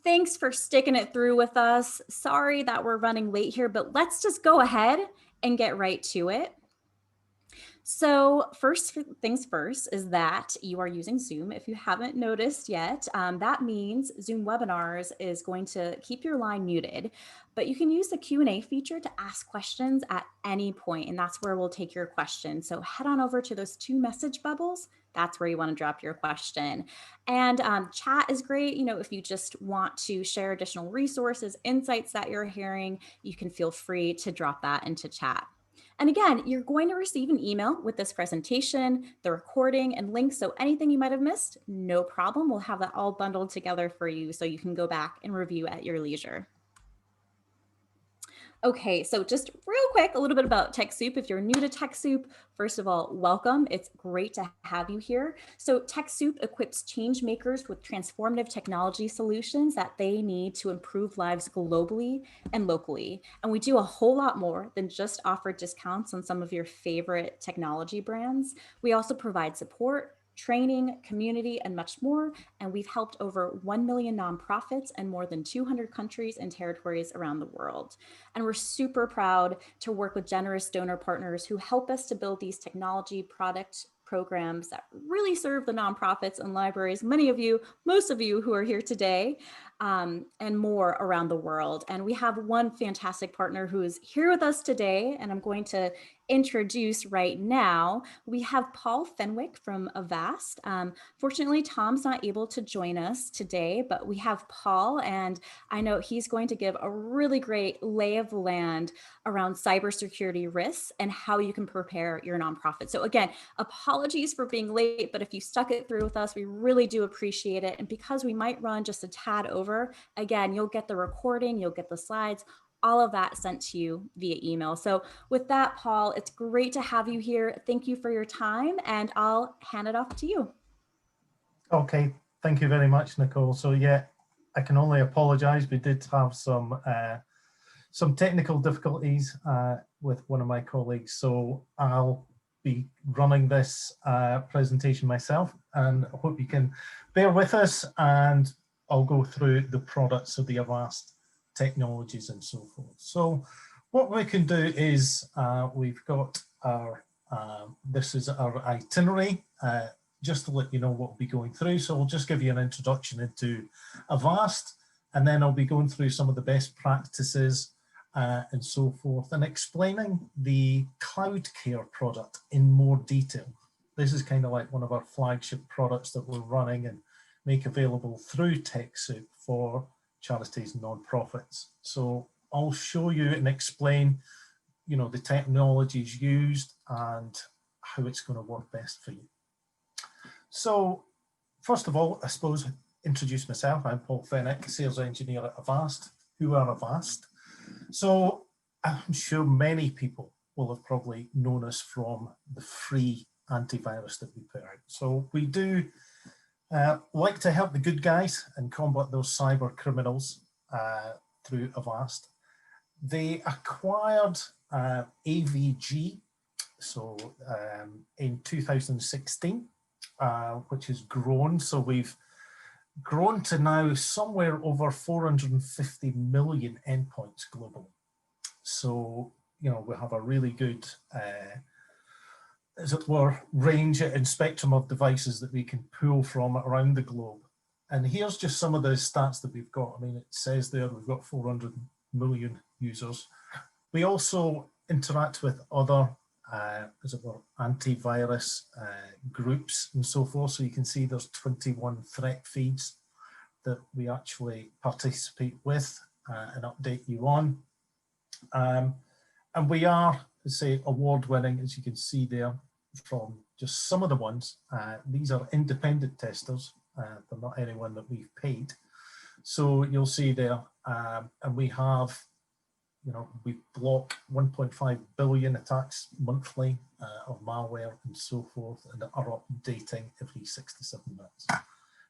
Thanks for sticking it through with us. Sorry that we're running late here, but let's just go ahead and get right to it. So first things first is that you are using Zoom. If you haven't noticed yet, that means Zoom Webinars is going to keep your line muted, but you can use the Q&A feature to ask questions at any point, and that's where we'll take your question. So head on over to those two message bubbles. That's where you want to drop your question. And chat is great. You know, if you just want to share additional resources, insights that you're hearing, you can feel free to drop that into chat. And again, you're going to receive an email with this presentation, the recording, and links. So anything you might have missed, no problem. We'll have that all bundled together for you so you can go back and review at your leisure. Okay, so just real quick, a little bit about Techsoup. If you're new to Techsoup, first of all, welcome. It's great to have you here. So Techsoup equips change makers with transformative technology solutions that they need to improve lives globally and locally. And we do a whole lot more than just offer discounts on some of your favorite technology brands. We also provide support, training, community, and much more. And we've helped over 1 million nonprofits in more than 200 countries and territories around the world. And we're super proud to work with generous donor partners who help us to build these technology product programs that really serve the nonprofits and libraries, many of you, most of you who are here today, and more around the world. And we have one fantastic partner who is here with us today, and I'm going to introduce right now. We have Paul Fenwick from Avast. Fortunately, Tom's not able to join us today, but we have Paul, and I know he's going to give a really great lay of the land around cybersecurity risks and how you can prepare your nonprofit. So again, apologies for being late, but if you stuck it through with us, we really do appreciate it. And because we might run just a tad over, again, you'll get the recording, you'll get the slides, all of that sent to you via email. So with that, Paul, it's great to have you here. Thank you for your time, and I'll hand it off to you. Okay, thank you very much, Nicole. So yeah, I can only apologize. We did have some technical difficulties with one of my colleagues. So I'll be running this presentation myself, and I hope you can bear with us, and I'll go through the products of the Avast technologies and so forth. So what we can do is we've got our, this is our itinerary, just to let you know what we'll be going through. So we'll just give you an introduction into Avast, and then I'll be going through some of the best practices and so forth, and explaining the Cloud Care product in more detail. This is kind of like one of our flagship products that we're running and make available through Techsoup for charities and non-profits. So I'll show you and explain, you know, the technologies used and how it's going to work best for you. So first of all, I suppose, introduce myself. I'm Paul Fenwick, sales engineer at Avast. Who are Avast? So I'm sure many people will have probably known us from the free antivirus that we put out. So we do like to help the good guys and combat those cyber criminals through Avast. They acquired AVG, so in 2016, which has grown. So we've grown to now somewhere over 450 million endpoints globally. So, you know, we have a really good, as it were, range and spectrum of devices that we can pull from around the globe. And here's just some of the stats that we've got. I mean, it says there we've got 400 million users. We also interact with other, as it were, antivirus groups and so forth. So you can see there's 21 threat feeds that we actually participate with and update you on. And we are, say, award-winning, as you can see there, from just some of the ones. These are independent testers. They're not anyone that we've paid. So you'll see there, and we have, you know, we block 1.5 billion attacks monthly of malware and so forth, and are updating every 6 to 7 minutes.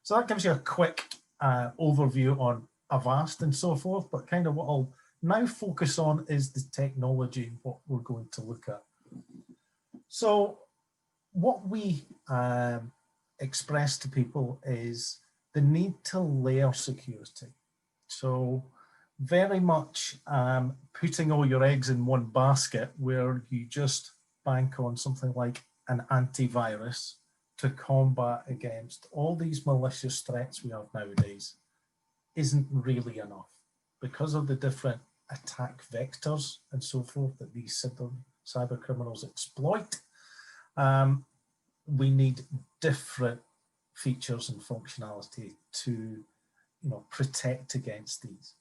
So that gives you a quick overview on Avast and so forth, but kind of what I'll now focus on is the technology, what we're going to look at. So what we express to people is the need to layer security. So very much putting all your eggs in one basket, where you just bank on something like an antivirus to combat against all these malicious threats we have nowadays, isn't really enough, because of the different attack vectors and so forth that these cyber criminals exploit. We need different features and functionality to, protect against these.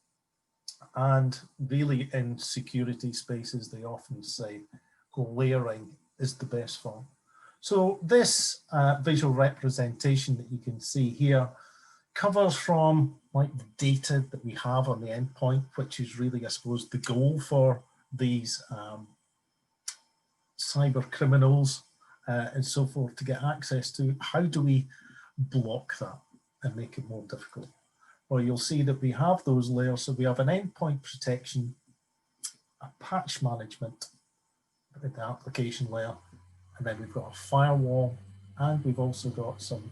And really, in security spaces, they often say layering is the best form. So this visual representation that you can see here covers from like the data that we have on the endpoint, which is really, I suppose, the goal for these cyber criminals and so forth to get access to. How do we block that and make it more difficult? Well, you'll see that we have those layers. So we have an endpoint protection, a patch management at the application layer, and then we've got a firewall, and we've also got some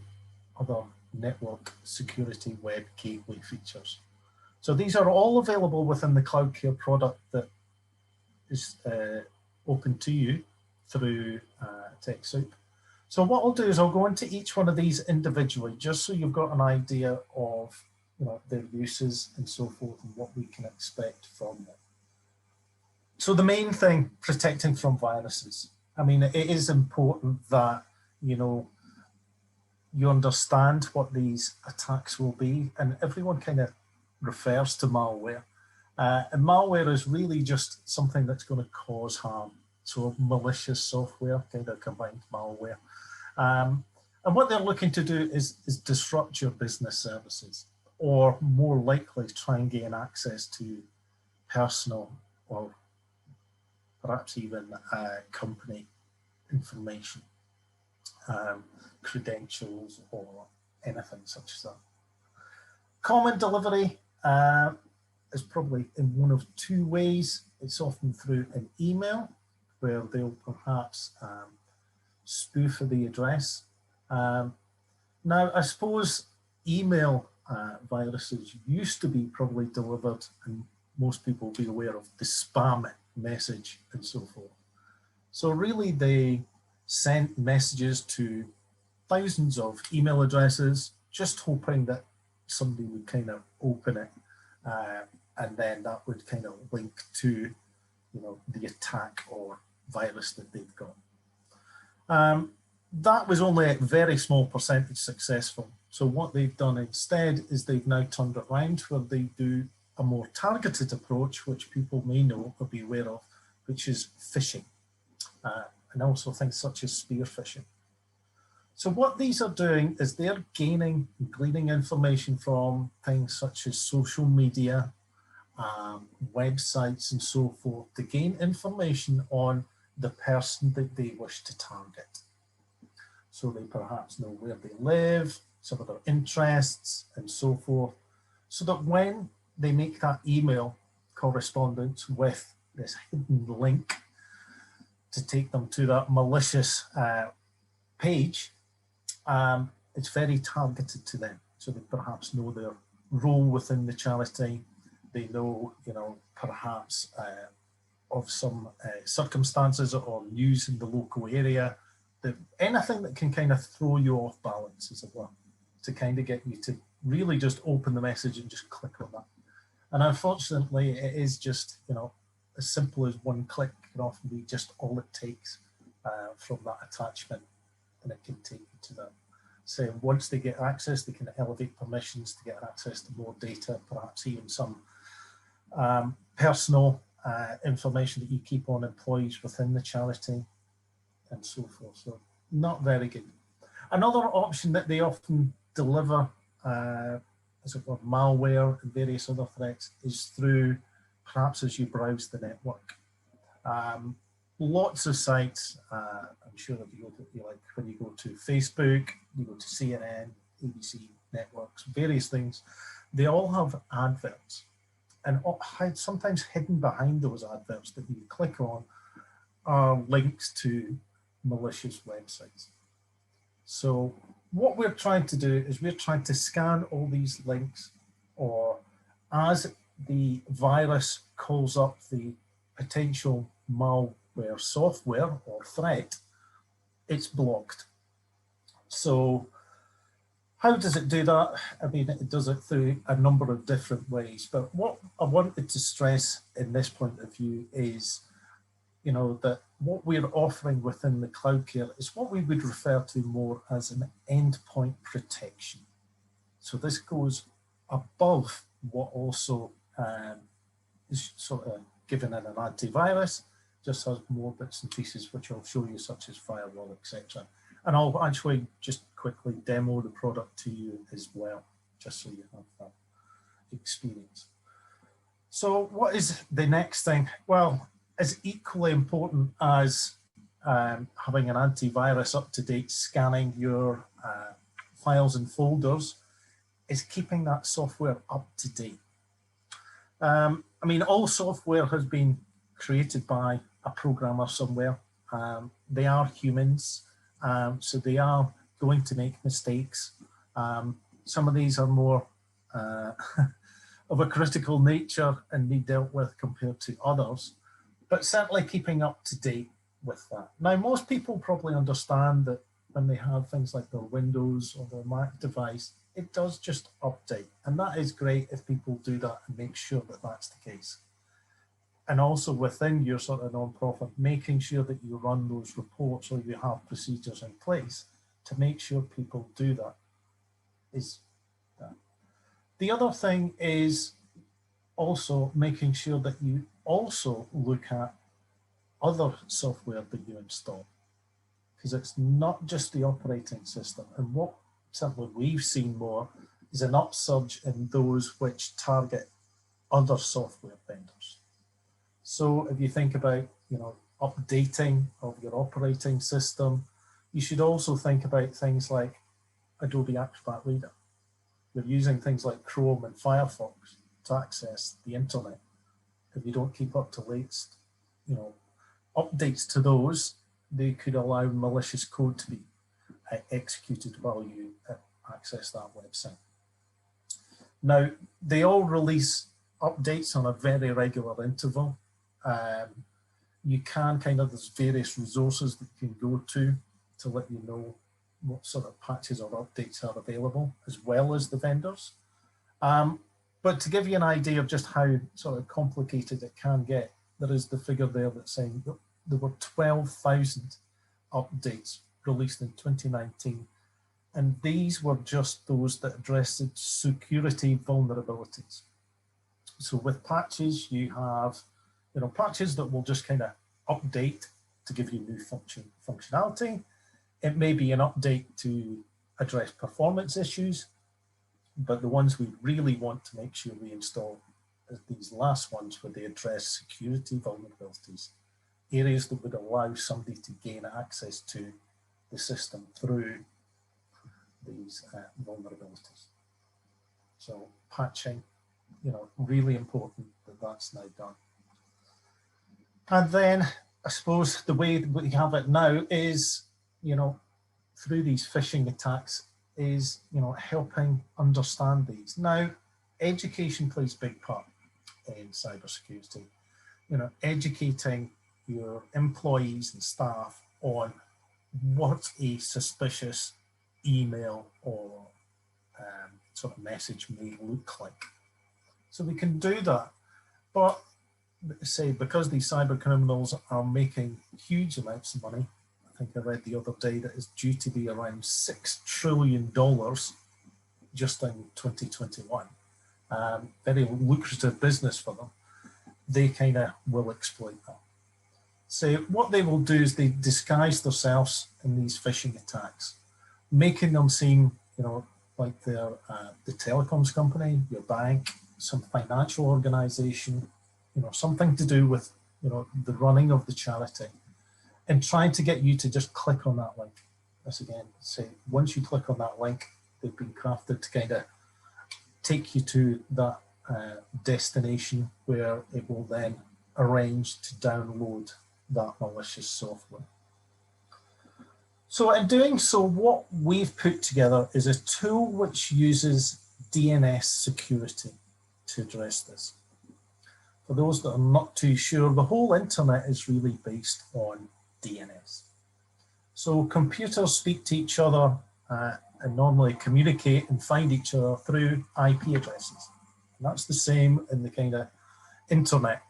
other network security web gateway features. So these are all available within the CloudCare product that is open to you through Techsoup. So what I'll do is I'll go into each one of these individually, just so you've got an idea of their uses and so forth, and what we can expect from them. So the main thing, protecting from viruses. I mean, it is important that you understand what these attacks will be, and everyone kind of refers to malware. And malware is really just something that's going to cause harm. So malicious software kind of combines malware. And what they're looking to do is disrupt your business services, or more likely try and gain access to personal or perhaps even company information, credentials, or anything such as that. Common delivery is probably in one of two ways. It's often through an email, where they'll perhaps spoof the address. Now, I suppose email viruses used to be probably delivered, and most people will be aware of the spam message and so forth. So really, they sent messages to thousands of email addresses, just hoping that somebody would kind of open it, and then that would kind of link to the attack or virus that they've got. That was only a very small percentage successful. So what they've done instead is they've now turned it around, where they do a more targeted approach, which people may know or be aware of, which is phishing, and also things such as spear phishing. So what these are doing is they're gleaning information from things such as social media, websites, and so forth, to gain information on the person that they wish to target. So they perhaps know where they live, some of their interests, and so forth, so that when they make that email correspondence with this hidden link to take them to that malicious page, it's very targeted to them. So they perhaps know their role within the charity. They know, perhaps of some circumstances or news in the local area, anything that can kind of throw you off balance, as it were, to kind of get you to really just open the message and just click on that. And unfortunately, it is just, as simple as one click can often be just all it takes from that attachment, and it can take you to that. So once they get access, they can elevate permissions to get access to more data, perhaps even some personal information that you keep on employees within the charity, and so forth. So not very good. Another option that they often deliver, as it were, malware and various other threats, is through perhaps as you browse the network. Lots of sites, I'm sure that you like when you go to Facebook, you go to CNN, ABC networks, various things, they all have adverts. And sometimes hidden behind those adverts that you click on are links to malicious websites. So what we're trying to do is we're trying to scan all these links or as the virus calls up the potential malware software or threat, it's blocked. So how does it do that? I mean, it does it through a number of different ways, but what I wanted to stress in this point of view is, that what we're offering within the cloud care is what we would refer to more as an endpoint protection. So this goes above what also is sort of given in an antivirus, just has more bits and pieces which I'll show you, such as firewall, etc. And I'll actually just quickly demo the product to you as well, just so you have that experience. So what is the next thing? Well, it's equally important as having an antivirus up to date, scanning your files and folders, is keeping that software up to date. I mean, all software has been created by a programmer somewhere. They are humans, so they are going to make mistakes. Some of these are more of a critical nature and need dealt with compared to others, but certainly keeping up to date with that. Now, most people probably understand that when they have things like their Windows or their Mac device, it does just update. And that is great if people do that and make sure that that's the case. And also within your sort of non-profit, making sure that you run those reports or you have procedures in place to make sure people do that is that. The other thing is also making sure that you also look at other software that you install, because it's not just the operating system. And what certainly we've seen more is an upsurge in those which target other software vendors. So if you think about, updating of your operating system, you should also think about things like Adobe Acrobat Reader. You're using things like Chrome and Firefox to access the internet. If you don't keep up to latest, updates to those, they could allow malicious code to be executed while you access that website. Now, they all release updates on a very regular interval. You can there's various resources that you can go to let you know what sort of patches or updates are available, as well as the vendors. But to give you an idea of just how sort of complicated it can get, there is the figure there that's saying that there were 12,000 updates released in 2019. And these were just those that addressed security vulnerabilities. So with patches, you have patches that will just kind of update to give you new functionality. It may be an update to address performance issues, but the ones we really want to make sure we install are these last ones where they address security vulnerabilities, areas that would allow somebody to gain access to the system through these vulnerabilities. So patching, really important that that's now done. And then I suppose the way that we have it now is, through these phishing attacks is, helping understand these. Now, education plays a big part in cybersecurity. Educating your employees and staff on what a suspicious email or sort of message may look like. So we can do that, but say because these cyber criminals are making huge amounts of money, I think I read the other day that it's due to be around $6 trillion just in 2021. Very lucrative business for them. They kind of will exploit that. So what they will do is they disguise themselves in these phishing attacks, making them seem, like they're the telecoms company, your bank, some financial organization, something to do with, the running of the charity, and trying to get you to just click on that link. This again, say once you click on that link, they've been crafted to kind of take you to that destination where it will then arrange to download that malicious software. So in doing so, what we've put together is a tool which uses DNS security. to address this. For those that are not too sure, the whole internet is really based on DNS. So computers speak to each other and normally communicate and find each other through IP addresses. And that's the same in the kind of internet.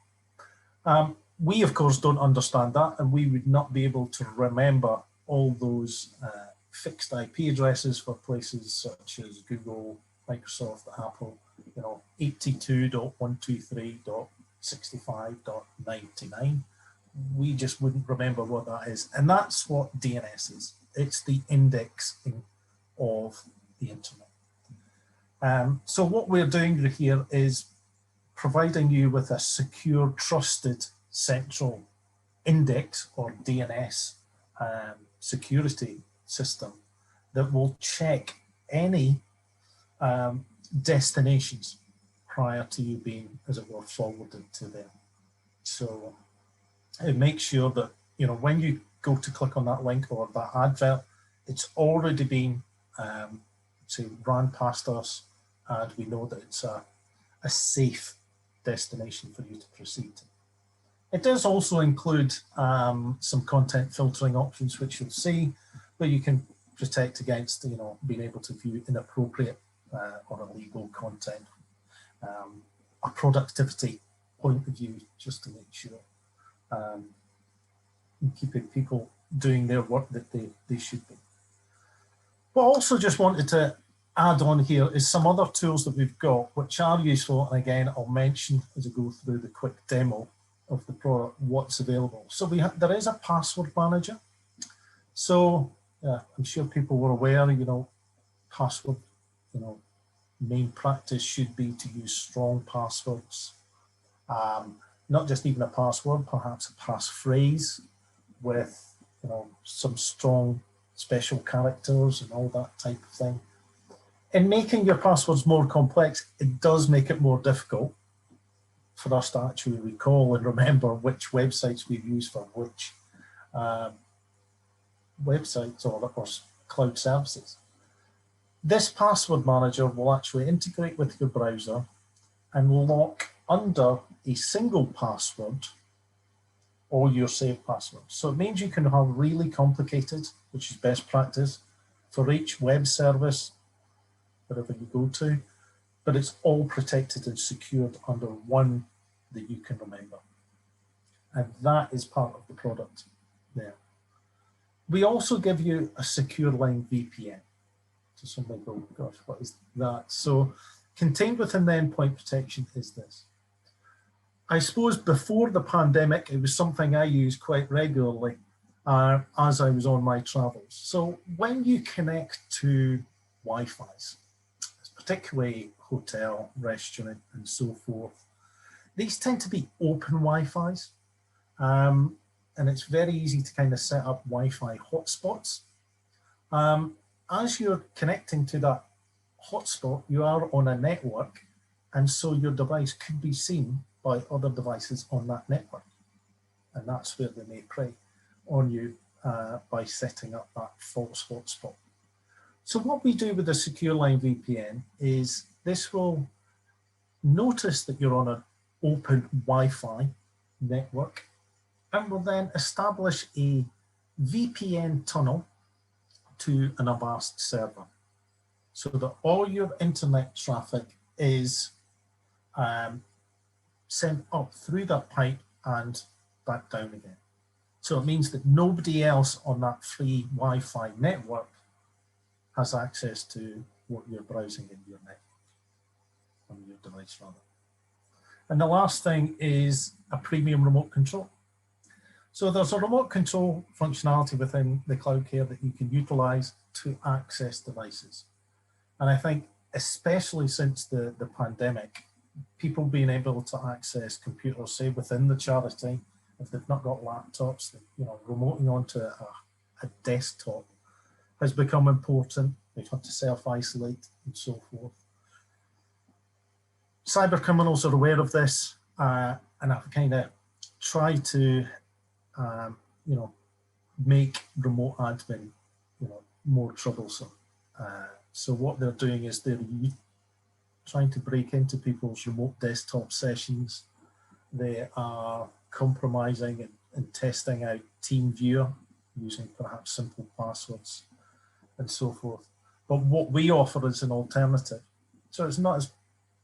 We, of course, don't understand that, and we would not be able to remember all those fixed IP addresses for places such as Google, Microsoft, Apple, 82.123.65.99. We just wouldn't remember what that is. And that's what DNS is. It's the indexing of the internet. So what we're doing here is providing you with a secure, trusted central index or DNS security system that will check any destinations prior to you being, as it were, forwarded to them. So it makes sure that, when you go to click on that link or that advert, it's already been ran past us, and we know that it's a safe destination for you to proceed to. It does also include some content filtering options, which you'll see, where you can protect against, being able to view inappropriate or illegal content, a productivity point of view, just to make sure keeping people doing their work that they should be. What I also just wanted to add on here is some other tools that we've got, which are useful. And again, I'll mention as I go through the quick demo of the product, what's available. So there is a password manager. So I'm sure people were aware, password, main practice should be to use strong passwords. Not just even a password, perhaps a passphrase with, some strong special characters and all that type of thing. In making your passwords more complex, it does make it more difficult for us to actually recall and remember which websites we've used for which websites or cloud services. This password manager will actually integrate with your browser and lock under a single password all your saved passwords. So it means you can have really complicated, which is best practice, for each web service, wherever you go to, but it's all protected and secured under one that you can remember. And that is part of the product there. We also give you a secure line VPN. So somebody go, gosh, what is that? So contained within the endpoint protection is this. I suppose before the pandemic, it was something I used quite regularly as I was on my travels. So when you connect to Wi-Fi's, particularly hotel, restaurant, and so forth, these tend to be open Wi-Fi's, and it's very easy to kind of set up Wi-Fi hotspots. As you're connecting to that hotspot, you are on a network, and so your device could be seen by other devices on that network. And that's where they may prey on you by setting up that false hotspot. So what we do with the Secure Line VPN is this will notice that you're on an open Wi-Fi network and will then establish a VPN tunnel to an Avast server so that all your internet traffic is sent up through that pipe and back down again. So it means that nobody else on that free Wi-Fi network has access to what you're browsing in your network, on your device rather. And the last thing is a premium remote control. So there's a remote control functionality within the Cloud Care that you can utilize to access devices. And I think especially since the pandemic, people being able to access computers, say within the charity, if they've not got laptops, remoting onto a desktop has become important. They've had to self-isolate and so forth. Cyber criminals are aware of this, and have kind of tried to, make remote admin, more troublesome. So what they're doing is they're trying to break into people's remote desktop sessions. They are compromising and testing out TeamViewer using perhaps simple passwords and so forth. But what we offer is an alternative. So it's not as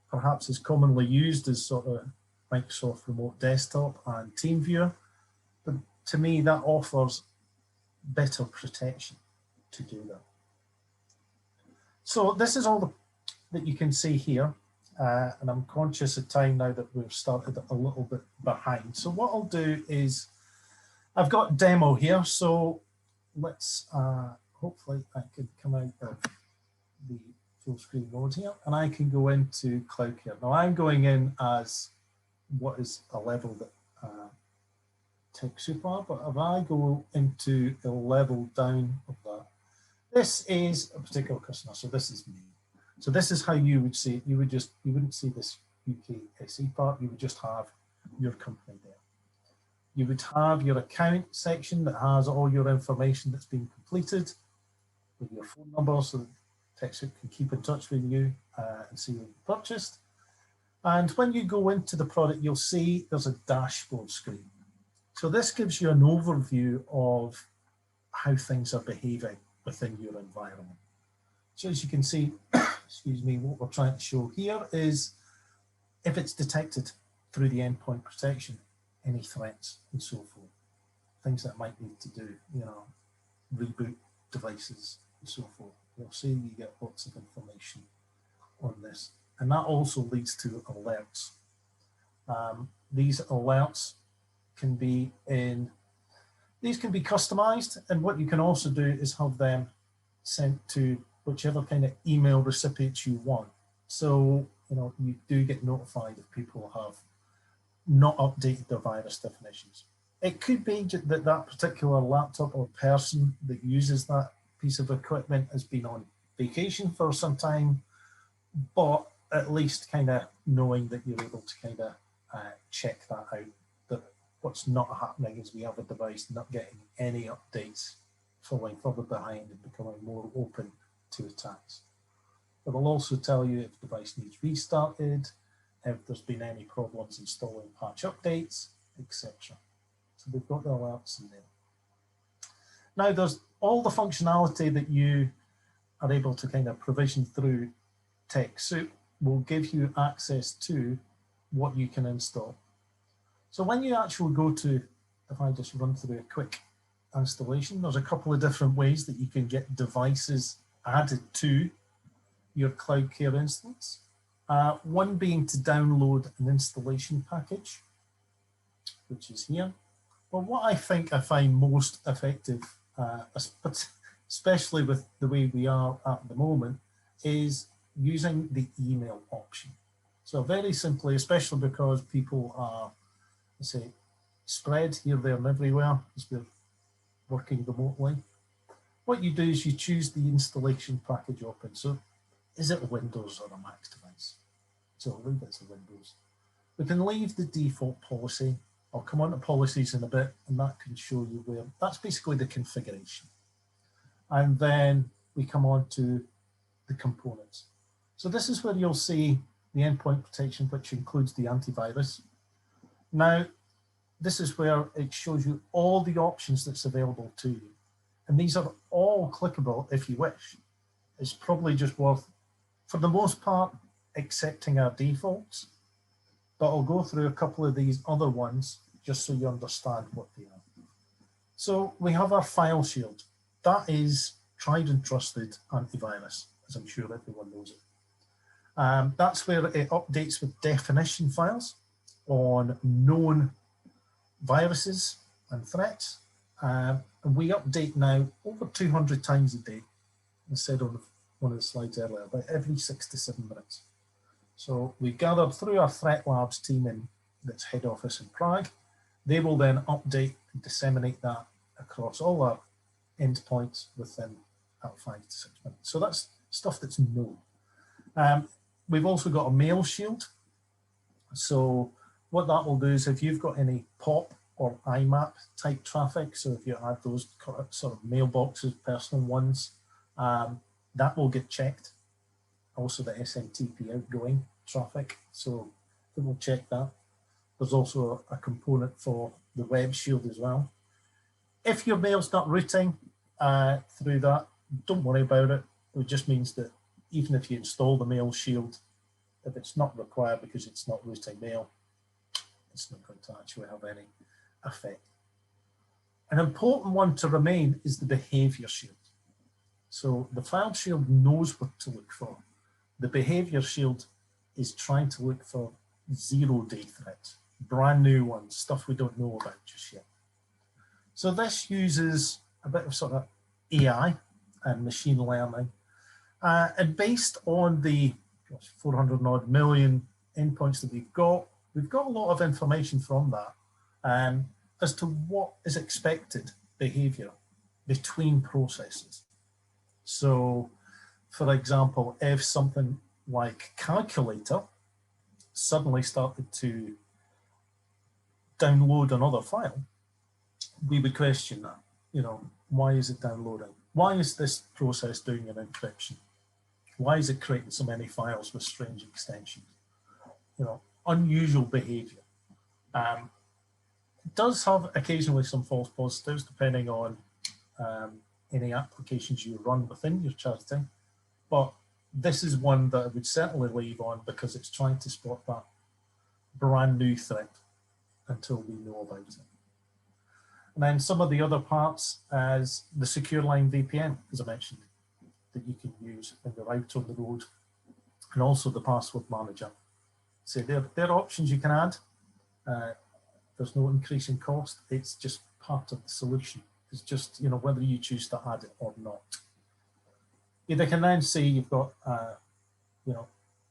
perhaps as commonly used as sort of Microsoft Remote Desktop and TeamViewer, but to me that offers better protection to do that. So this is all that you can see here, and I'm conscious of time now that we've started a little bit behind. So what I'll do is, I've got a demo here, so let's, hopefully I can come out of the full screen mode here, and I can go into Cloud Care. Now I'm going in as what is a level that Techsoup are, but if I go into a level down of that, this is a particular customer, so this is me. So this is how you would see it. You wouldn't see this UK SE part, you would just have your company there. You would have your account section that has all your information that's been completed with your phone number, so that Techsoup can keep in touch with you and see what you purchased. And when you go into the product, you'll see there's a dashboard screen. So this gives you an overview of how things are behaving within your environment. So as you can see, excuse me, what we're trying to show here is if it's detected through the endpoint protection, any threats and so forth, things that might need to do, reboot devices and so forth. You'll see you get lots of information on this. And that also leads to alerts. These alerts can be these can be customized, and what you can also do is have them sent to whichever kind of email recipients you want. So, you do get notified if people have not updated their virus definitions. It could be that that particular laptop or person that uses that piece of equipment has been on vacation for some time, but at least kind of knowing that you're able to kind of check that out, that what's not happening is we have a device not getting any updates, falling further behind and becoming more open to attacks. It will also tell you if the device needs restarted, if there's been any problems installing patch updates, etc. So we've got the alerts in there. Now there's all the functionality that you are able to kind of provision through Techsoup will give you access to what you can install. So when you actually go to, if I just run through a quick installation, there's a couple of different ways that you can get devices added to your Cloud Care instance. One being to download an installation package, which is here. But what I find most effective, especially with the way we are at the moment, is using the email option. So very simply, especially because people are, let's say, spread here, there, and everywhere as we're working remotely, what you do is you choose the installation package open. So is it a Windows or a Mac device? So I'll leave it to Windows. We can leave the default policy. I'll come on to policies in a bit, and that can show you where, that's basically the configuration. And then we come on to the components. So this is where you'll see the endpoint protection, which includes the antivirus. Now, this is where it shows you all the options that's available to you. And these are all clickable if you wish. It's probably just worth, for the most part, accepting our defaults, but I'll go through a couple of these other ones just so you understand what they are. So we have our file shield. That is tried and trusted antivirus, as I'm sure everyone knows it. That's where it updates with definition files on known viruses and threats. And we update now over 200 times a day. I said on one of the slides earlier, about every 6 to 7 minutes. So we gathered through our Threat Labs team in that's head office in Prague. They will then update and disseminate that across all our endpoints within about 5 to 6 minutes. So that's stuff that's known. We've also got a mail shield. So what that will do is if you've got any POP or IMAP type traffic, so if you have those sort of mailboxes, personal ones, that will get checked. also the SMTP outgoing traffic. So it will check that. There's also a component for the web shield as well. If your mail's not routing through that, don't worry about it. It just means that even if you install the mail shield, if it's not required because it's not routing mail, it's not going to actually have any effect. An important one to remain is the behavior shield. So the file shield knows what to look for. The behavior shield is trying to look for zero-day threats, brand new ones, stuff we don't know about just yet. So this uses a bit of sort of AI and machine learning. And based on the 400 odd million endpoints that we've got a lot of information from that as to what is expected behavior between processes. So, for example, if something like calculator suddenly started to download another file, we would question that. You know, why is it downloading? Why is this process doing an encryption? Why is it creating so many files with strange extensions? You know, unusual behavior. It does have occasionally some false positives depending on any applications you run within your charity, but this is one that I would certainly leave on because it's trying to spot that brand new threat until we know about it. And then some of the other parts as the secure line VPN, as I mentioned, that you can use when you're out on the road, and also the password manager. So there are options you can add. There's no increase in cost. It's just part of the solution. It's just, you know, whether you choose to add it or not. You can then see you've got, you know,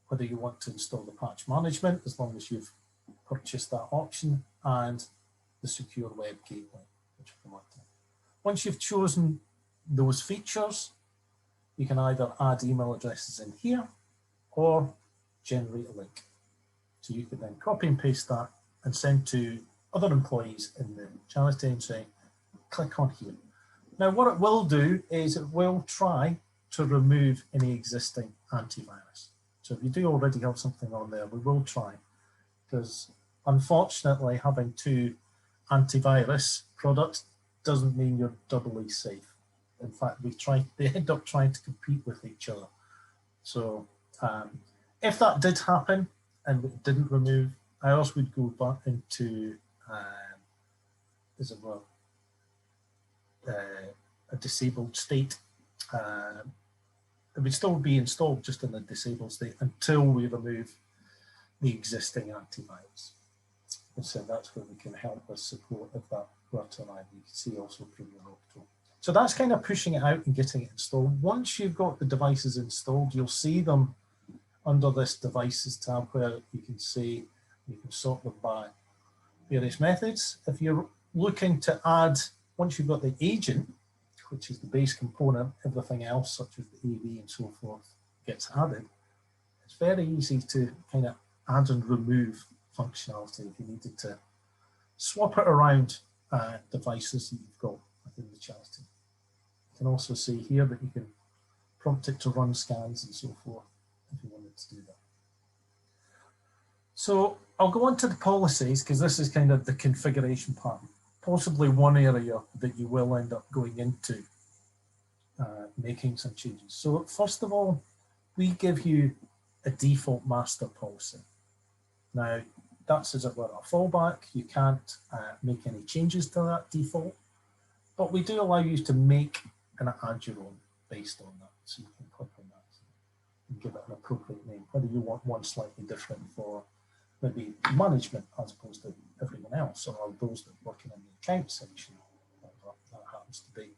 whether you want to install the patch management, as long as you've purchased that option, and the secure web gateway, which we'll come on to. Once you've chosen those features, you can either add email addresses in here or generate a link. So you can then copy and paste that and send to other employees in the charity and say, click on here. Now, what it will do is it will try to remove any existing antivirus. So if you do already have something on there, we will try, because unfortunately having two antivirus products doesn't mean you're doubly safe. In fact, they end up trying to compete with each other. So if that did happen and it didn't remove, I also would go back into a disabled state. It would still be installed just in a disabled state until we remove the existing antivirus. And so that's where we can help with support if that were to arrive. You can see also premium control. So that's kind of pushing it out and getting it installed. Once you've got the devices installed, you'll see them under this devices tab where you can see, you can sort them by various methods. If you're looking to add, once you've got the agent, which is the base component, everything else such as the AV and so forth gets added, it's very easy to kind of add and remove functionality if you needed to swap it around devices that you've got within the charity. You can also see here that you can prompt it to run scans and so forth if you wanted to do that. So I'll go on to the policies because this is kind of the configuration part, possibly one area that you will end up going into making some changes. So first of all, we give you a default master policy. Now, that's as it were a fallback. You can't make any changes to that default, but we do allow you to make and add your own based on that. So you can click on that and give it an appropriate name, whether you want one slightly different for maybe management as opposed to everyone else, or those that are working in the account section, whatever that happens to be.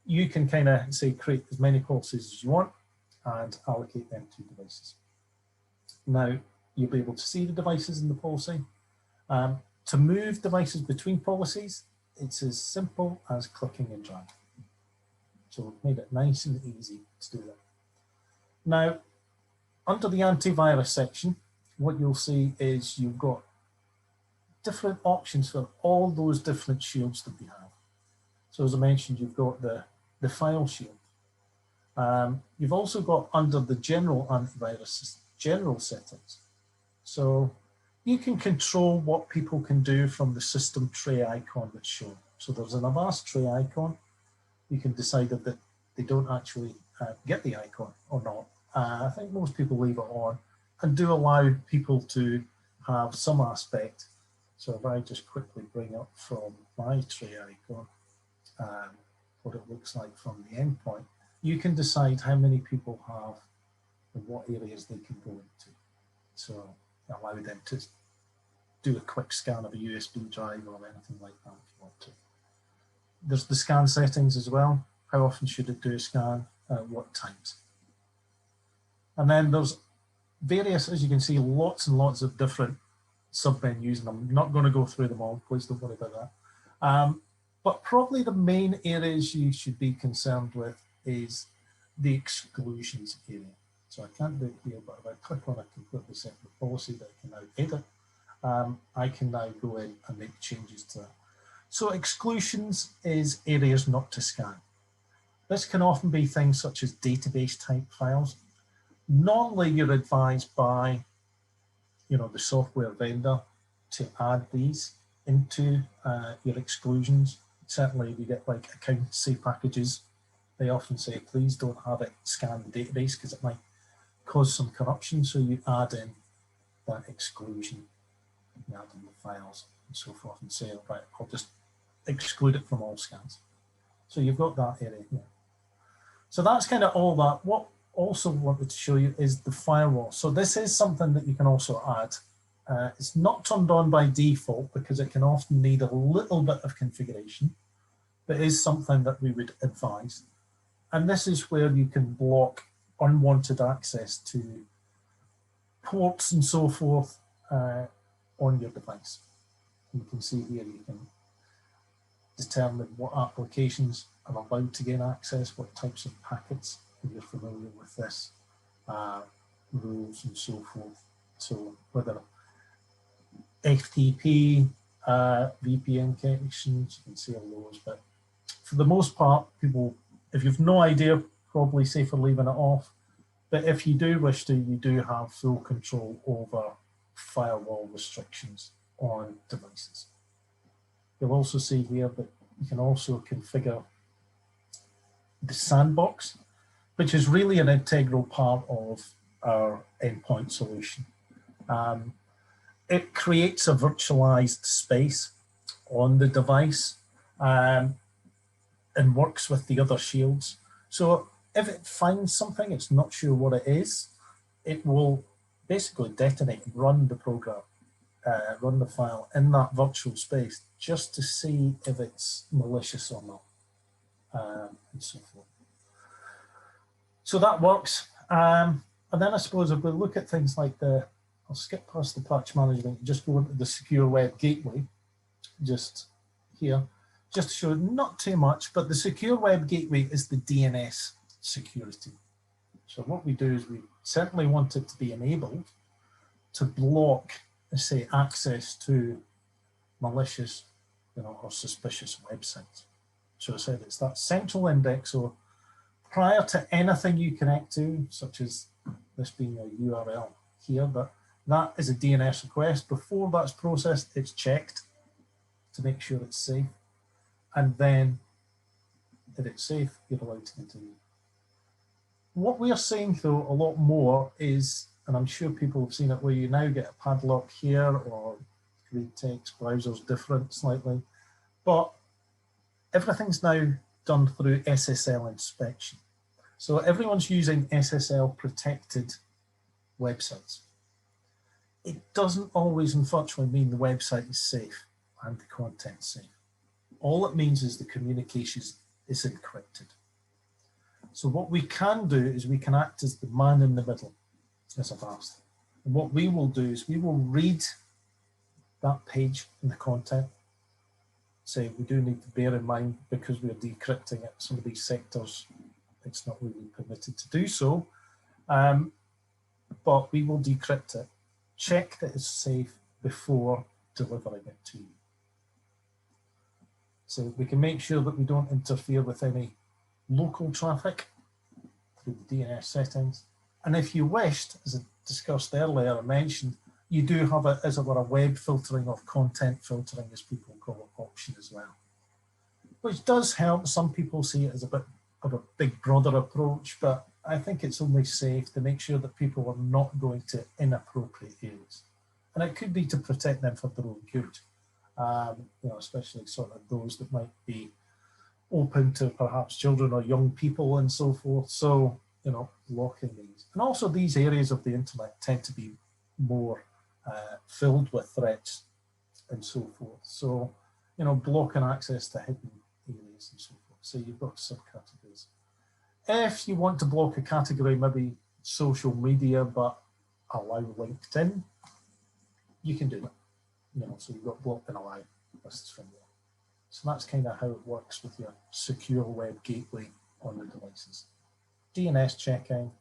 You can kind of say create as many policies as you want and allocate them to devices. Now, you'll be able to see the devices in the policy. To move devices between policies, it's as simple as clicking and dragging. So we've made it nice and easy to do that. Now, under the antivirus section, what you'll see is you've got different options for all those different shields that we have. So as I mentioned, you've got the file shield. You've also got under the general antivirus, general settings. So you can control what people can do from the system tray icon that's shown. So there's an Avast tray icon. You can decide that they don't actually get the icon or not. I think most people leave it on and do allow people to have some aspect. So if I just quickly bring up from my tray icon, what it looks like from the endpoint, you can decide how many people have and what areas they can go into. So allow them to do a quick scan of a USB drive or anything like that if you want to. There's the scan settings as well. How often should it do a scan? What times? And then there's various, as you can see, lots and lots of different sub-menus, and I'm not going to go through them all. Please don't worry about that. But probably the main areas you should be concerned with is the exclusions area. So I can't do it here, but if I click on a completely separate policy that I can now edit, I can now go in and make changes to that. So exclusions is areas not to scan. This can often be things such as database type files. Normally you're advised by, the software vendor to add these into your exclusions. Certainly if you get like accountancy packages, they often say, please don't have it scan the database because it might cause some corruption. So you add in that exclusion, you add in the files and so forth and say, right, I'll just exclude it from all scans. So you've got that area here. So that's kind of all that. What also wanted to show you is the firewall. So this is something that you can also add. It's not turned on by default because it can often need a little bit of configuration, but it is something that we would advise. And this is where you can block unwanted access to ports and so forth on your device. You can see here you can determine what applications are allowed to gain access, what types of packets, if you're familiar with this, rules and so forth. So whether FTP, VPN connections, you can see all those, but for the most part, people, if you've no idea, probably safer leaving it off. But if you do wish to, you do have full control over firewall restrictions on devices. You'll also see here that you can also configure the sandbox, which is really an integral part of our endpoint solution. It creates a virtualized space on the device and works with the other shields. So if it finds something, it's not sure what it is, it will basically detonate and run the program, run the file in that virtual space just to see if it's malicious or not, and so forth. So that works. And then I suppose if we look at things like I'll skip past the patch management, just go into the secure web gateway, just here, just to show not too much, but the secure web gateway is the DNS security. So what we do is we certainly want it to be enabled to block, say, access to malicious, or suspicious websites. So I said it's that central index, or prior to anything you connect to, such as this being a URL here, but that is a DNS request. Before that's processed, it's checked to make sure it's safe. And then if it's safe, you're allowed to continue. What we are seeing though a lot more is, and I'm sure people have seen it, where you now get a padlock here, or read text browsers different slightly, but everything's now done through SSL inspection. So everyone's using SSL protected websites. It doesn't always, unfortunately, mean the website is safe and the content's safe. All it means is the communication is encrypted. So what we can do is we can act as the man in the middle, as Avast. And what we will do is we will read that page and the content. Say we do need to bear in mind, because we're decrypting it, some of these sectors, it's not really permitted to do so. But we will decrypt it, check that it's safe before delivering it to you. So we can make sure that we don't interfere with any local traffic. through the DNS settings. And if you wished, as I discussed earlier, I mentioned, you do have a, as it were, a web filtering or content filtering, as people call it, option as well, which does help. Some people see it as a bit of a big brother approach, but I think it's only safe to make sure that people are not going to inappropriate areas. And it could be to protect them for their own good, you know, especially sort of those that might be open to perhaps children or young people and so forth. So, you know, blocking these. And also these areas of the internet tend to be more filled with threats and so forth. So, you know, blocking access to hidden areas and so forth. So you've got subcategories. If you want to block a category, maybe social media, but allow LinkedIn, you can do that. You know, so you've got block and allow lists from there. So that's kind of how it works with your secure web gateway on the devices. DNS checking,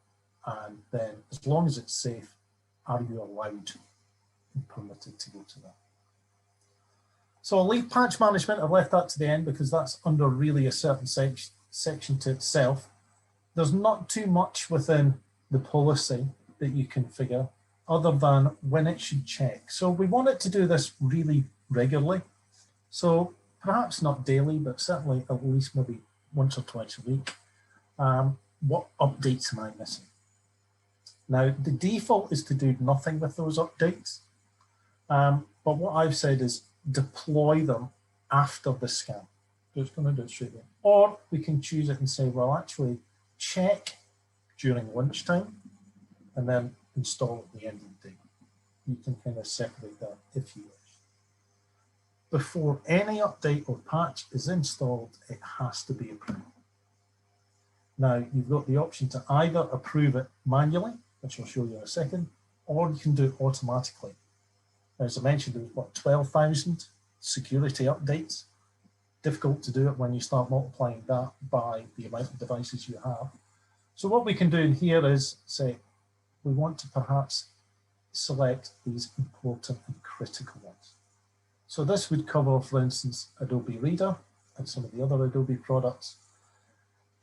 and then as long as it's safe, are you allowed and permitted to go to that? So I'll leave patch management. I've left that to the end because that's under really a certain section to itself. There's not too much within the policy that you configure other than when it should check. So we want it to do this really regularly. So perhaps not daily, but certainly at least maybe once or twice a week. What updates am I missing? Now, the default is to do nothing with those updates. But what I've said is deploy them after the scan. So it's going to do it straight away. Or we can choose it and say, well, actually check during lunchtime and then install at the end of the day. You can kind of separate that if you wish. Before any update or patch is installed, it has to be approved. Now, you've got the option to either approve it manually, which I'll show you in a second, or you can do it automatically. As I mentioned, there's what, 12,000 security updates. Difficult to do it when you start multiplying that by the amount of devices you have. So what we can do in here is say, we want to perhaps select these important and critical ones. So this would cover, for instance, Adobe Reader and some of the other Adobe products.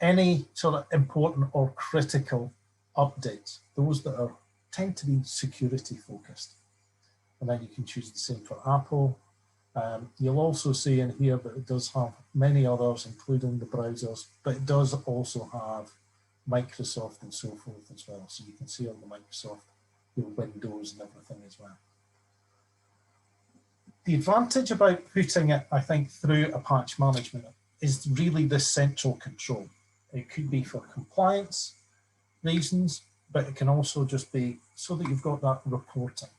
Any sort of important or critical updates, those that tend to be security focused. And then you can choose the same for Apple. You'll also see in here that it does have many others, including the browsers, but it does also have Microsoft and so forth as well. So you can see on the Microsoft, your Windows and everything as well. The advantage about putting it, I think, through a patch management is really this central control. It could be for compliance reasons, but it can also just be so that you've got that reporting.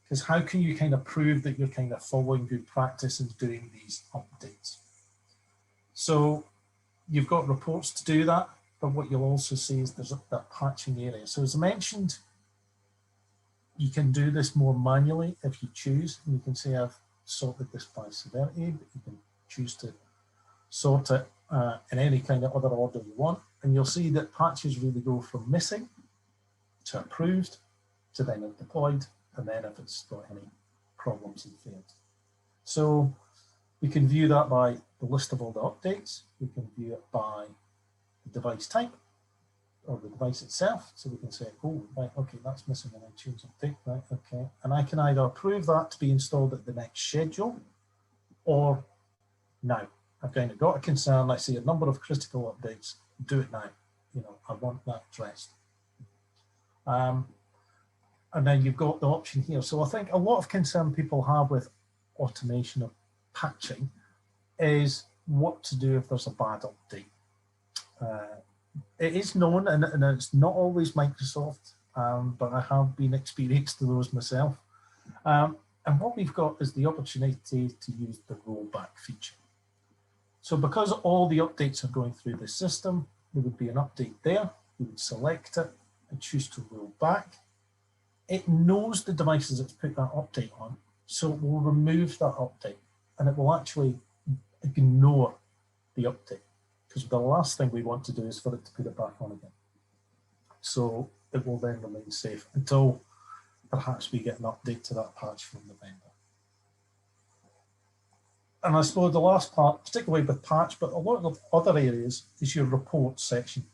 Because how can you kind of prove that you're kind of following good practice and doing these updates? So you've got reports to do that, but what you'll also see is there's that patching area. So as I mentioned, you can do this more manually if you choose. And you can say I've sorted this by severity, but you can choose to sort it in any kind of other order you want. And you'll see that patches really go from missing to approved to then deployed, and then if it's got any problems and failed. So we can view that by the list of all the updates. We can view it by the device type or the device itself. So we can say, oh, right, okay, that's missing an iTunes update, right, okay. And I can either approve that to be installed at the next schedule or now. I've kind of got a concern, I see a number of critical updates, do it now. You know, I want that addressed. And then you've got the option here. So I think a lot of concern people have with automation of patching is what to do if there's a bad update. It is known, and it's not always Microsoft, but I have been experienced to those myself. And what we've got is the opportunity to use the rollback feature. So because all the updates are going through the system, there would be an update there. We would select it and choose to roll back. It knows the devices it's put that update on, so it will remove that update and it will actually ignore the update, because the last thing we want to do is for it to put it back on again. So it will then remain safe until perhaps we get an update to that patch from the vendor. And I suppose the last part, particularly with patch, but a lot of other areas, is your report section.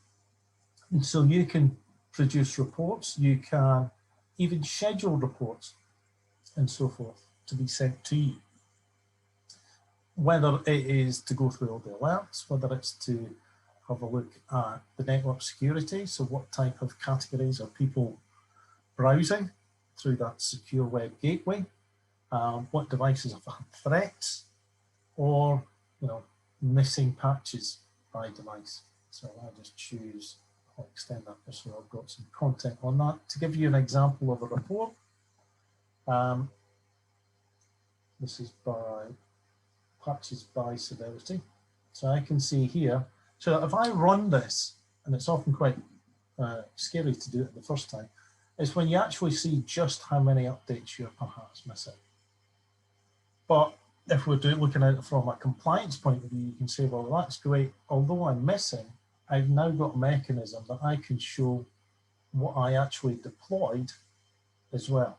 And so you can produce reports, you can even schedule reports and so forth to be sent to you. Whether it is to go through all the alerts, whether it's to have a look at the network security, so what type of categories are people browsing through that secure web gateway, what devices have had threats, or missing patches by device. So I'll just choose, I'll extend that just so I've got some content on that. To give you an example of a report, this is by patches by severity. So I can see here, so if I run this, and it's often quite scary to do it the first time, is when you actually see just how many updates you're perhaps missing. But if we're looking at it from a compliance point of view, you can say, well, that's great. Although I'm missing, I've now got a mechanism that I can show what I actually deployed as well.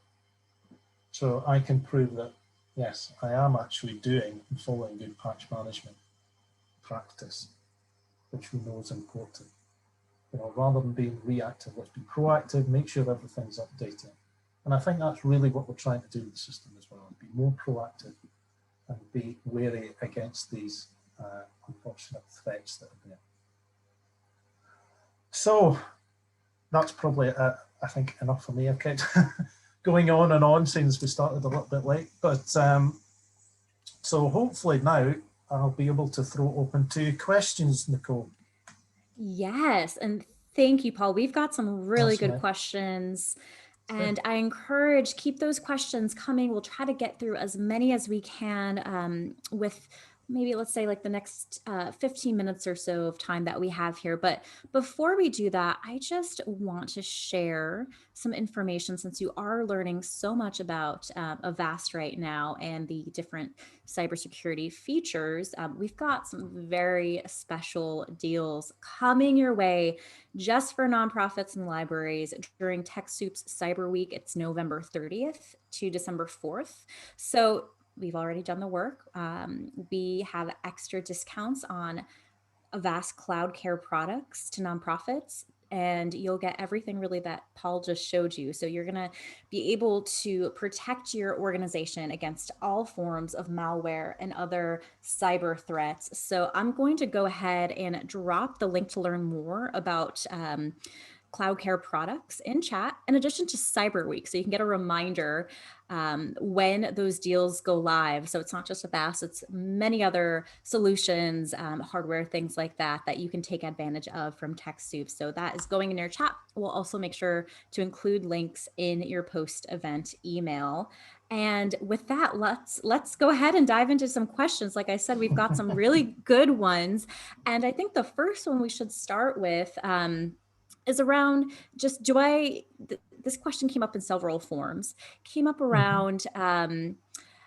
So I can prove that, yes, I am actually doing and following good patch management practice, which we know is important. Rather than being reactive, let's be proactive, make sure everything's updated. And I think that's really what we're trying to do with the system as well, be more proactive and be wary against these unfortunate threats that are there. So that's probably, I think, enough for me. I've kept going on and on since we started a little bit late. But so hopefully now I'll be able to throw open to questions, Nicole. Yes, and thank you, Paul. We've got some really good questions. And I encourage, keep those questions coming. We'll try to get through as many as we can with maybe, let's say, like the next 15 minutes or so of time that we have here. But before we do that, I just want to share some information, since you are learning so much about Avast right now and the different cybersecurity features. We've got some very special deals coming your way just for nonprofits and libraries during Techsoup's Cyber Week. It's November 30th to December 4th. So we've already done the work. We have extra discounts on Avast Cloud Care products to nonprofits, and you'll get everything really that Paul just showed you. So you're going to be able to protect your organization against all forms of malware and other cyber threats. So I'm going to go ahead and drop the link to learn more about Cloud Care products in chat, in addition to Cyber Week. So you can get a reminder when those deals go live. So it's not just Avast, it's many other solutions, hardware, things like that, that you can take advantage of from Techsoup. So that is going in your chat. We'll also make sure to include links in your post-event email. And with that, let's go ahead and dive into some questions. Like I said, we've got some really good ones. And I think the first one we should start with is around just, this question came up in several forms, came up around, do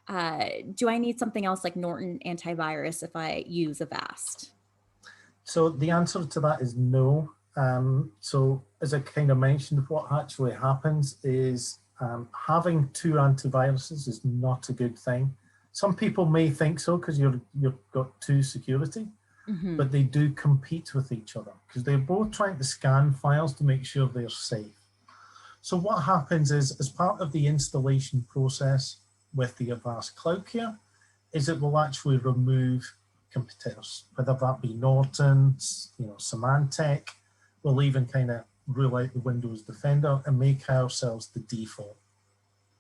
I need something else like Norton antivirus if I use Avast? So the answer to that is no. So as I kind of mentioned, what actually happens is having two antiviruses is not a good thing. Some people may think so because you've got two security, but they do compete with each other because they're both trying to scan files to make sure they're safe. So what happens is, as part of the installation process with the Avast Cloud Care, is it will actually remove competitors, whether that be Norton, Symantec. We'll even kind of rule out the Windows Defender and make ourselves the default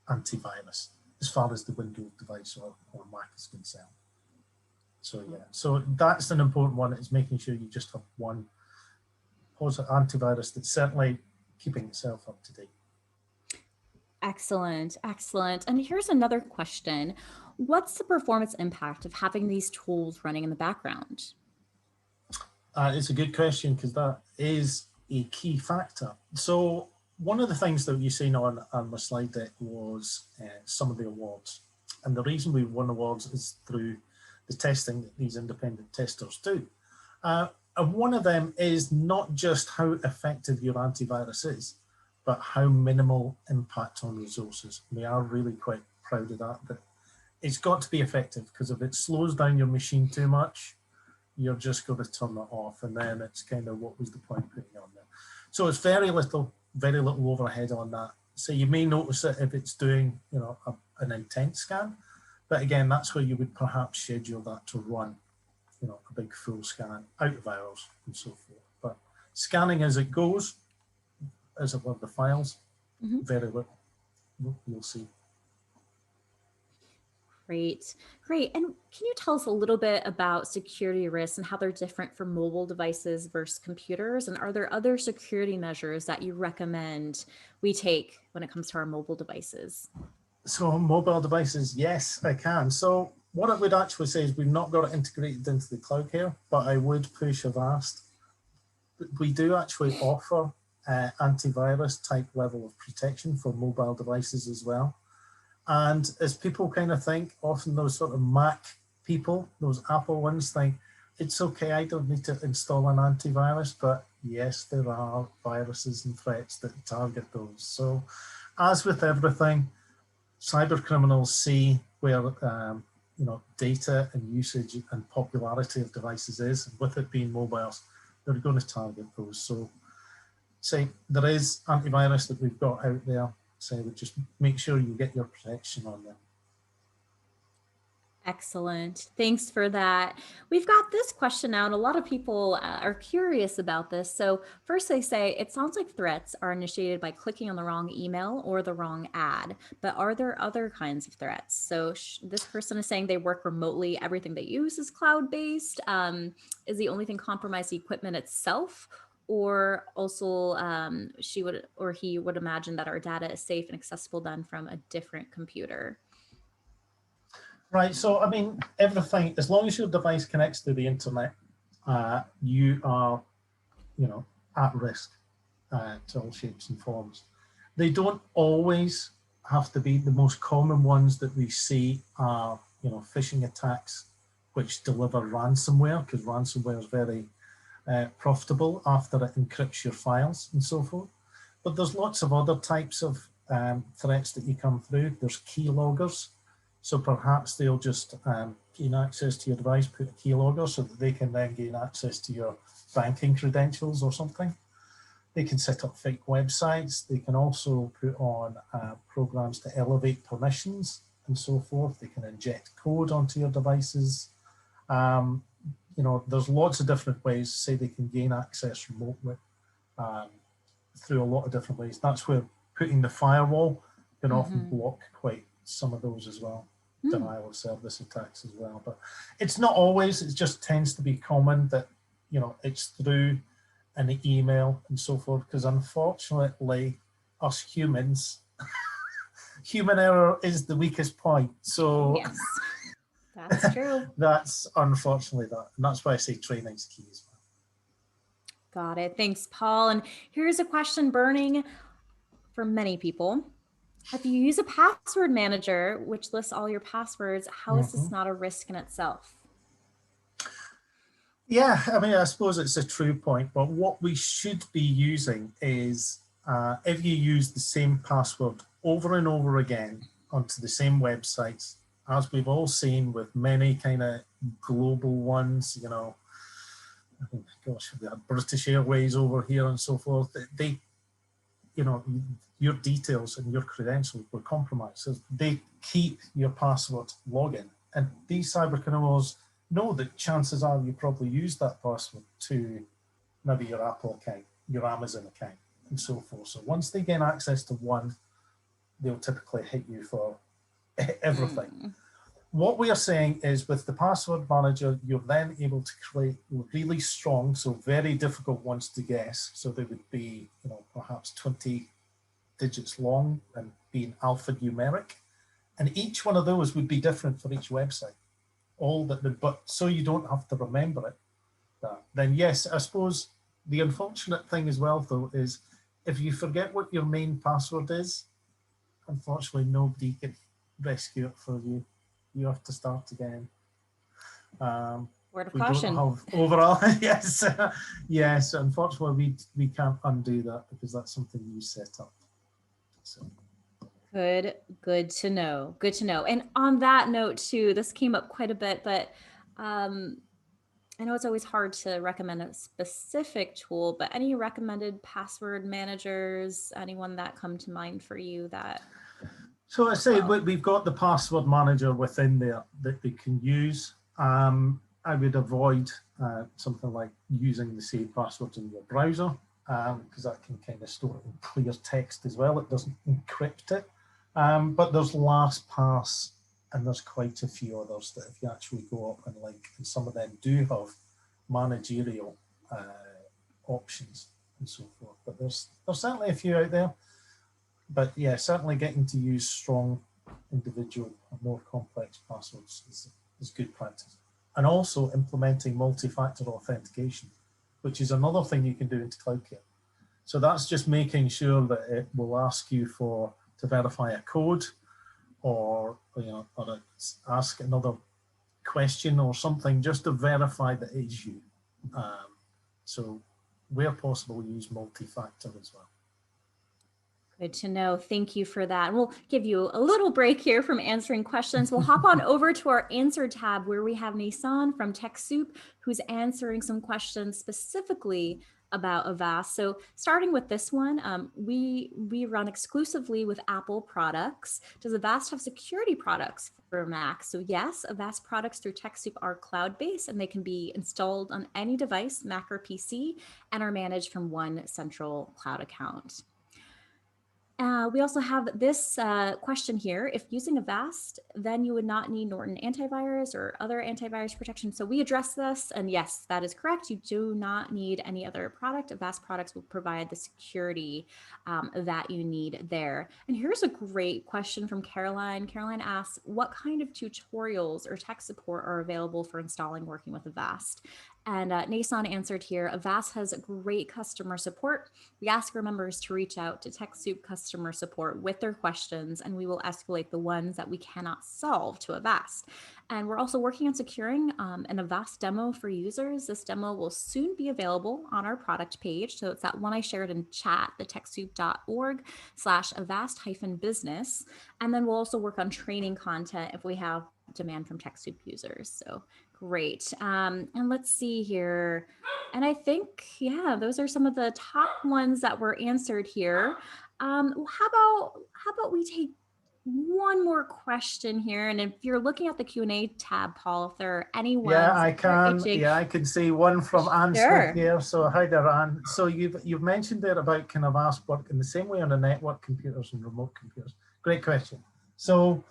antivirus as far as the Windows device or Mac is concerned. So yeah, so that's an important one, is making sure you just have one antivirus that's certainly keeping itself up to date. Excellent, excellent. And here's another question. What's the performance impact of having these tools running in the background? It's a good question because that is a key factor. So one of the things that you've seen on my slide deck was some of the awards. And the reason we won awards is through the testing that these independent testers do. And one of them is not just how effective your antivirus is, but how minimal impact on resources. We are really quite proud of that, but it's got to be effective, because if it slows down your machine too much, you're just going to turn it off, and then it's kind of what was the point putting on there. So it's very little overhead on that. So you may notice it if it's doing, an intent scan, but again, that's where you would perhaps schedule that to run, a big full scan out of hours and so forth. But scanning as it goes, as it were, the files, very little you'll see. Great, great. And can you tell us a little bit about security risks and how they're different for mobile devices versus computers? And are there other security measures that you recommend we take when it comes to our mobile devices? So mobile devices, yes, I can. So what I would actually say is we've not got it integrated into the cloud here, but I would push Avast. We do actually offer antivirus type level of protection for mobile devices as well. And as people kind of think, often those sort of Mac people, those Apple ones think, it's okay, I don't need to install an antivirus, but yes, there are viruses and threats that target those. So as with everything, cyber criminals see where data and usage and popularity of devices is, and with it being mobiles, they're going to target those. So say there is antivirus that we've got out there, say we just make sure you get your protection on there. Excellent. Thanks for that. We've got this question now, and a lot of people are curious about this. So first they say, it sounds like threats are initiated by clicking on the wrong email or the wrong ad, but are there other kinds of threats? So this person is saying they work remotely. Everything they use is cloud-based. Is the only thing compromised the equipment itself? Or also she would, or he would imagine that our data is safe and accessible then from a different computer. Right, so I mean, everything, as long as your device connects to the internet, you are, at risk to all shapes and forms. They don't always have to be. The most common ones that we see are, phishing attacks, which deliver ransomware, because ransomware is very profitable after it encrypts your files and so forth. But there's lots of other types of threats that you come through. There's keyloggers. So perhaps they'll just gain access to your device, put a keylogger so that they can then gain access to your banking credentials or something. They can set up fake websites. They can also put on programs to elevate permissions and so forth. They can inject code onto your devices. There's lots of different ways. Say they can gain access remotely through a lot of different ways. That's where putting the firewall can often block quite some of those as well. Denial of service attacks as well. But it's not always, it just tends to be common that, it's through an email and so forth, because unfortunately, us humans, human error is the weakest point. So yes, that's true. That's unfortunately that. And that's why I say training's key as well. Got it. Thanks, Paul. And here's a question burning for many people. If you use a password manager, which lists all your passwords, how is this not a risk in itself? Yeah, I mean, I suppose it's a true point, but what we should be using is if you use the same password over and over again onto the same websites, as we've all seen with many kind of global ones, I think, gosh, we had British Airways over here and so forth, they your details and your credentials were compromised. So they keep your password login. And these cyber criminals know that chances are you probably used that password to maybe your Apple account, your Amazon account, and so forth. So once they gain access to one, they'll typically hit you for everything. What we are saying is with the password manager, you're then able to create really strong, so very difficult ones to guess. So they would be, perhaps 20 digits long and being alphanumeric. And each one of those would be different for each website. But so you don't have to remember it. Then yes, I suppose the unfortunate thing as well, though, is if you forget what your main password is, unfortunately, nobody can rescue it for you. You have to start again. Word of caution. Don't have overall, yes, yes. Unfortunately, we can't undo that because that's something you set up. So. Good to know. Good to know. And on that note too, this came up quite a bit, but I know it's always hard to recommend a specific tool, but any recommended password managers, anyone that come to mind for you that? So I say we've got the password manager within there that they can use. I would avoid something like using the saved passwords in your browser, because that can kind of store it in clear text as well. It doesn't encrypt it. But there's LastPass, and there's quite a few others that if you actually go up and some of them do have managerial options and so forth. But there's certainly a few out there. But yeah, certainly getting to use strong individual and more complex passwords is good practice. And also implementing multi-factor authentication, which is another thing you can do into CloudCare. So that's just making sure that it will ask you to verify a code, or ask another question or something just to verify that it's you. So where possible, use multi-factor as well. Good to know. Thank you for that. We'll give you a little break here from answering questions. We'll hop on over to our answer tab where we have Nissan from Techsoup, who's answering some questions specifically about Avast. So starting with this one, we run exclusively with Apple products. Does Avast have security products for Mac? So yes, Avast products through Techsoup are cloud-based and they can be installed on any device, Mac or PC, and are managed from one central cloud account. We also have this question here. If using Avast, then you would not need Norton antivirus or other antivirus protection. So we address this, and yes, that is correct. You do not need any other product. Avast products will provide the security that you need there. And here's a great question from Caroline. Caroline asks, what kind of tutorials or tech support are available for installing working with Avast? And Nason answered here, Avast has great customer support. We ask our members to reach out to Techsoup customer support with their questions, and we will escalate the ones that we cannot solve to Avast. And we're also working on securing an Avast demo for users. This demo will soon be available on our product page. So it's that one I shared in chat, the techsoup.org/avast-business. And then we'll also work on training content if we have demand from Techsoup users. So great. And let's see here. And I think, yeah, those are some of the top ones that were answered here. How about we take one more question here? And if you're looking at the Q&A tab, Paul, if there are any ones. Yeah, I can. Yeah, I can see one from Anne Sure. here. So hi there, Anne. So you've mentioned there about kind of Avast work in the same way on the network computers and remote computers. Great question. So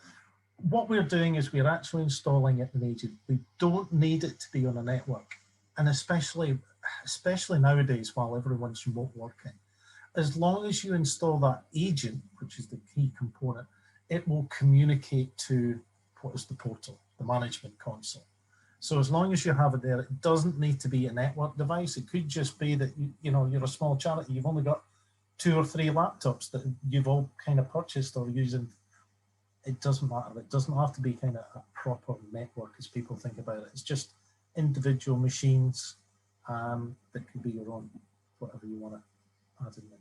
what we're doing is we're actually installing it in agent. We don't need it to be on a network, and especially nowadays while everyone's remote working. As long as you install that agent, which is the key component, it will communicate to what is the portal, the management console. So as long as you have it there, it doesn't need to be a network device. It could just be that you're a small charity. You've only got 2 or 3 laptops that you've all kind of purchased or using. It doesn't matter. It doesn't have to be kind of a proper network as people think about it. It's just individual machines that can be your own, whatever you want to add in there.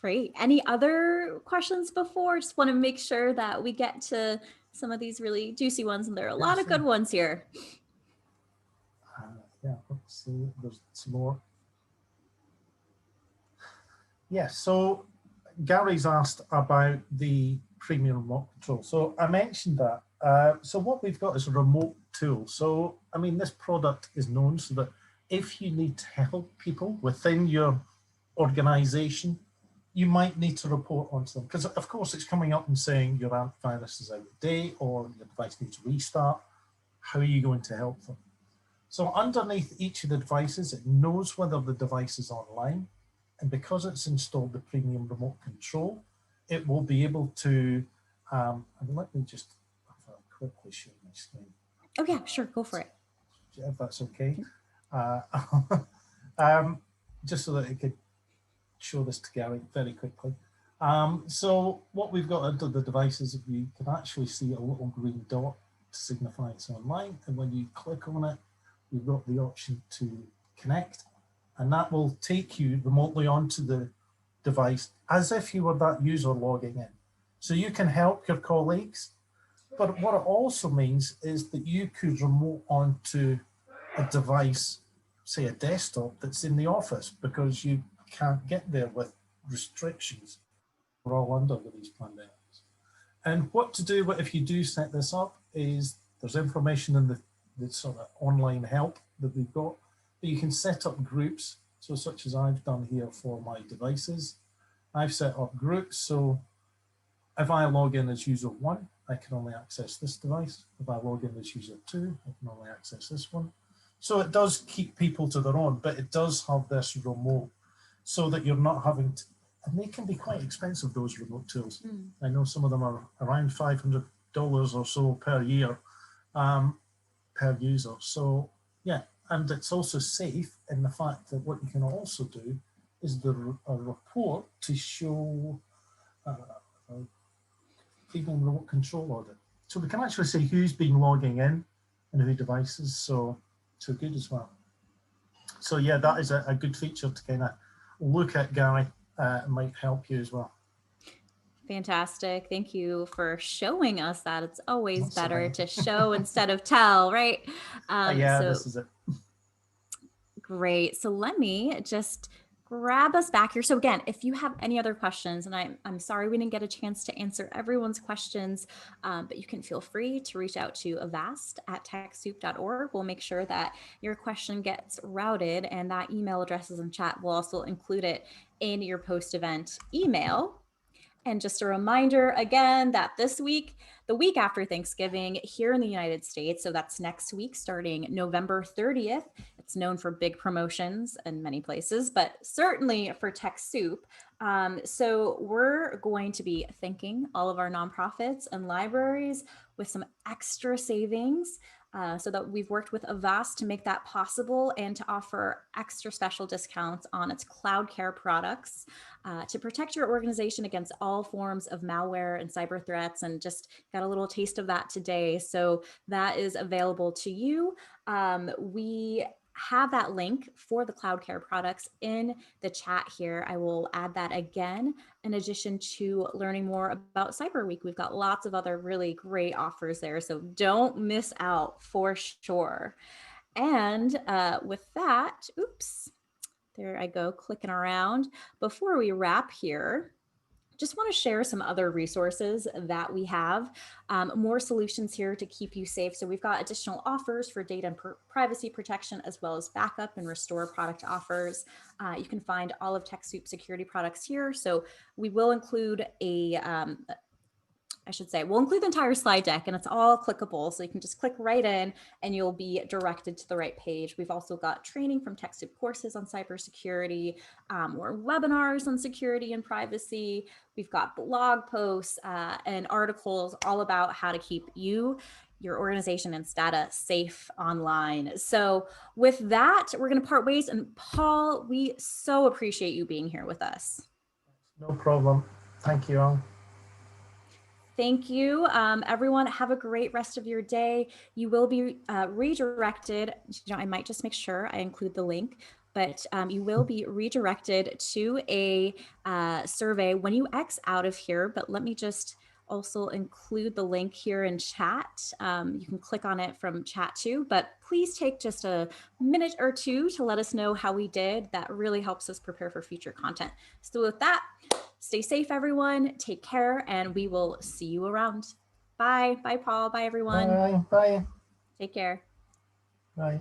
Great. Any other questions before? Just want to make sure that we get to some of these really juicy ones, and there are a lot of good ones here. Yeah, let's see. There's some more. Yeah, so Gary's asked about the premium remote control. So I mentioned that. So what we've got is a remote tool. So, I mean, this product is known so that if you need to help people within your organization, you might need to report onto them. Because of course it's coming up and saying your antivirus is out of date or your device needs to restart. How are you going to help them? So underneath each of the devices, it knows whether the device is online. And because it's installed the premium remote control, it will be able to, and let me just quickly share my screen. Oh yeah, sure, go for it. If that's okay. Just so that it could show this to Gary very quickly. So what we've got under the device is you can actually see a little green dot to signify it's online. And when you click on it, you've got the option to connect. And that will take you remotely onto the device as if you were that user logging in. So you can help your colleagues. But what it also means is that you could remote onto a device, say a desktop, that's in the office because you can't get there with restrictions we're all under with these pandemics. And what to do if you do set this up is there's information in the sort of online help that we've got, but you can set up groups. So such as I've done here for my devices, I've set up groups. So if I log in as user 1, I can only access this device. If I log in as user 2, I can only access this one. So it does keep people to their own, but it does have this remote so that you're not having to, and they can be quite expensive, those remote tools. I know some of them are around $500 or so per year, per user. So yeah, and it's also safe in the fact that what you can also do is a report to show people remote control audit. So we can actually say who's been logging in and who devices, so good as well. So yeah, that is a good feature to kind of look at, Gary. Might help you as well. Fantastic. Thank you for showing us that. It's always better to show instead of tell, right? Yeah, so, this is it. Great. So let me just grab us back here. So again, if you have any other questions, and I'm sorry we didn't get a chance to answer everyone's questions, but you can feel free to reach out to Avast at techsoup.org. We'll make sure that your question gets routed, and that email address is in chat. We'll also include it in your post-event email. And just a reminder again that this week, the week after Thanksgiving here in the United States, so that's next week starting November 30th, it's known for big promotions in many places, but certainly for Techsoup. So we're going to be thanking all of our nonprofits and libraries with some extra savings. So that we've worked with Avast to make that possible and to offer extra special discounts on its cloud care products to protect your organization against all forms of malware and cyber threats, and just got a little taste of that today. So that is available to you. We have that link for the cloud care products in the chat here. I will add that again, in addition to learning more about Cyber Week. We've got lots of other really great offers there, so don't miss out for sure. And with that, oops, there I go, clicking around. Before we wrap here, just want to share some other resources that we have, more solutions here to keep you safe. So we've got additional offers for data and privacy protection, as well as backup and restore product offers. You can find all of Techsoup security products here. So we will include we'll include the entire slide deck, and it's all clickable. So you can just click right in and you'll be directed to the right page. We've also got training from Techsoup courses on cybersecurity, or webinars on security and privacy. We've got blog posts and articles all about how to keep you, your organization, and data safe online. So with that, we're going to part ways. And Paul, we so appreciate you being here with us. No problem. Thank you all. Thank you, everyone. Have a great rest of your day. You will be redirected. I might just make sure I include the link, but you will be redirected to a survey when you X out of here. But let me just also include the link here in chat. You can click on it from chat too, but please take just a minute or two to let us know how we did. That really helps us prepare for future content. So with that, stay safe, everyone. Take care, and we will see you around. Bye. Bye, Paul. Bye, everyone. Bye. Bye. Take care. Bye.